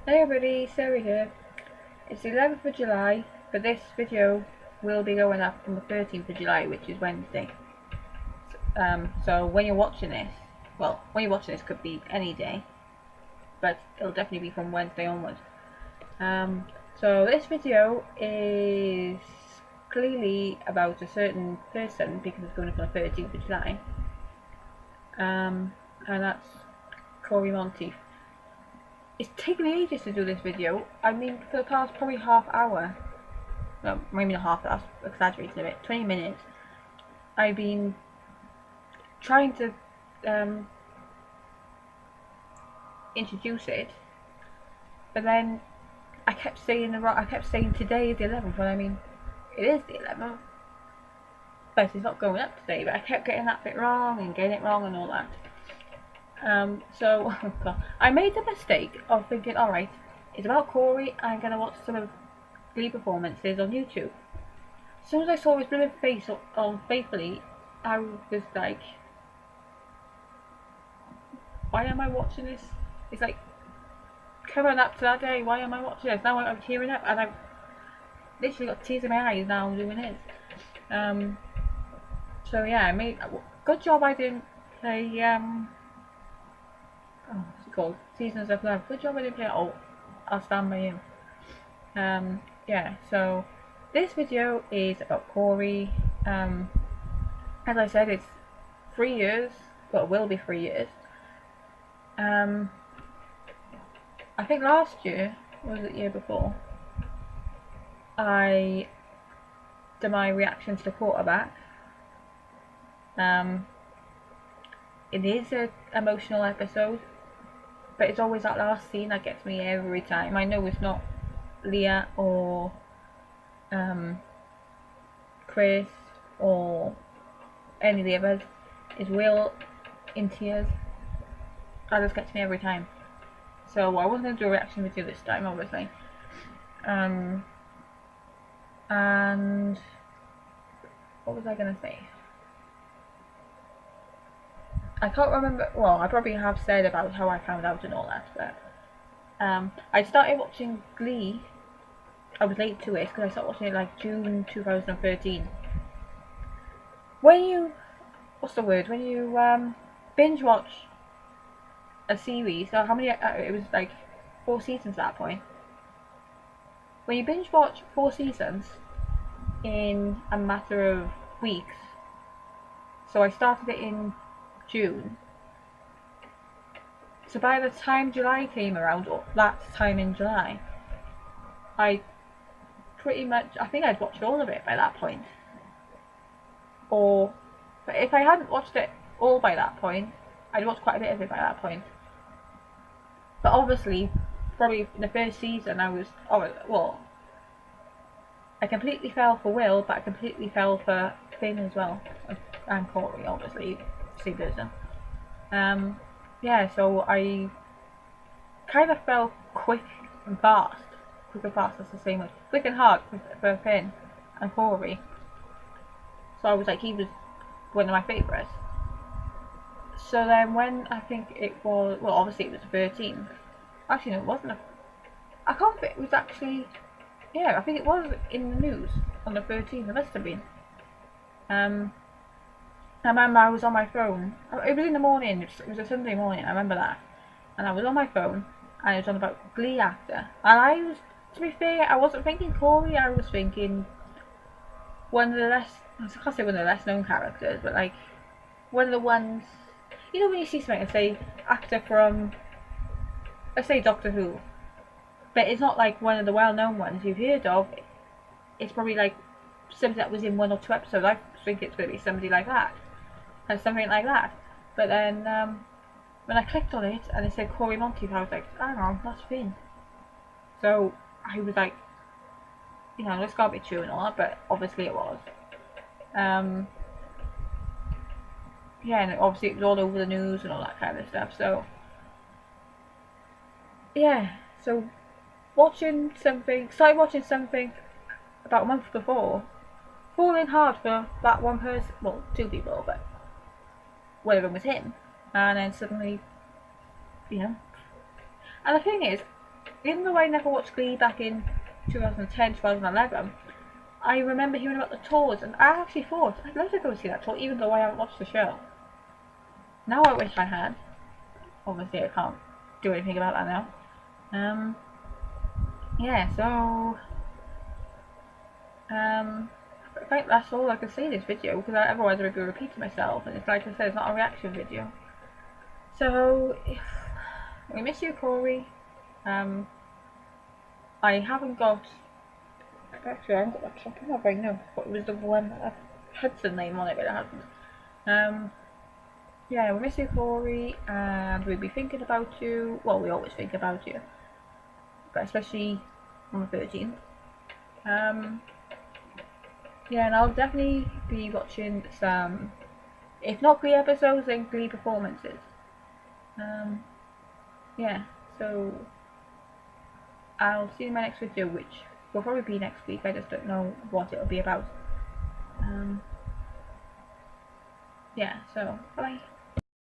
Hey everybody, Sarah here. It's the 11th of July, but this video will be going up on the 13th of July, which is Wednesday. So when you're watching this, well, when you're watching this could be any day, but it'll definitely be from Wednesday onwards. So this video is clearly about a certain person because it's going up on the 13th of July. And that's Cory Monteith. It's taken me ages to do this video. I mean, for the past probably half hour, well, maybe not half, that's exaggerating a bit, 20 minutes, I've been trying to introduce it, but then I kept saying today is the 11th, when I mean, it is the 11th, but it's not going up today, but I kept getting that bit wrong and getting it wrong and all that. So I made the mistake of thinking, alright, it's about Cory, I'm going to watch some of Glee performances on YouTube. As soon as I saw his blooming face on Faithfully, I was like, why am I watching this? It's like, coming up to that day, why am I watching this? Now I'm tearing up, and I've literally got tears in my eyes now I'm doing this. So yeah, good job I didn't play, what's it called? Seasons of Love. Good job I didn't play I'll Stand By You. Yeah, so this video is about Cory. As I said, it's 3 years, well, it will be 3 years. I think last year, or was it the year before, I did my reactions to Quarterback. It is an emotional episode, but it's always that last scene that gets me every time. I know it's not Leah or Chris or any of the others. It's Will in tears. That just gets me every time. So I wasn't going to do a reaction video this time, obviously. And what was I going to say? I can't remember. Well, I probably have said about how I found out and all that, but I started watching Glee. I was late to it because I started watching it like June 2013. When you, when you binge watch a series, so how many, it was like 4 seasons at that point. When you binge watch 4 seasons in a matter of weeks, so I started it in June. So by the time July came around, or that time in July, I think I'd watched all of it by that point. Or, but if I hadn't watched it all by that point, I'd watched quite a bit of it by that point. But obviously, probably in the first season, I completely fell for Will, but I completely fell for Finn as well, and Cory, obviously. Same person. Yeah, so I kind of fell quick and fast. Quick and fast, that's the same word. Quick and hard for Finn and Cory. So I was like, he was one of my favourites. So then when I think it was, well, obviously it was the 13th. Actually, no, it wasn't. I can't think, it was actually, yeah, I think it was in the news on the 13th. It must have been. I remember I was on my phone. It was in the morning. It was a Sunday morning. I remember that. And I was on my phone, and it was on about Glee actor. And I was, to be fair, I wasn't thinking Cory. I was thinking one of the less, I can't say one of the less known characters, but like one of the ones, you know, when you see something, let's say actor from, let's say Doctor Who, but it's not like one of the well-known ones you've heard of. It's probably like somebody that was in 1 or 2 episodes. I think it's going to be somebody like that. And something like that. But then when I clicked on it and it said Cory Monteith, I was like, hang on, that's Finn. So I was like, you know, this can't be true and all that, but obviously it was. Yeah, and obviously it was all over the news and all that kind of stuff. So yeah, so started watching something about a month before, falling hard for that one person, well, 2 people, but one of them was him, and then suddenly, you know. And the thing is, even though I never watched Glee back in 2010, 2011, I remember hearing about the tours, and I actually thought I'd love to go see that tour, even though I haven't watched the show. Now I wish I had. Obviously, I can't do anything about that now. Yeah, so I think that's all I can say in this video, because otherwise I would be repeating myself, and it's like I said, it's not a reaction video. So, we miss you, Cory. I haven't got. Actually, I haven't got that top of my brain now. But it was the one that had the name on it, but it hasn't. Yeah, we miss you, Cory, and we'll be thinking about you. Well, we always think about you, but especially on the 13th. Yeah, and I'll definitely be watching some, if not Glee episodes, then Glee performances. Yeah, so I'll see you in my next video, which will probably be next week. I just don't know what it'll be about. Yeah, so bye.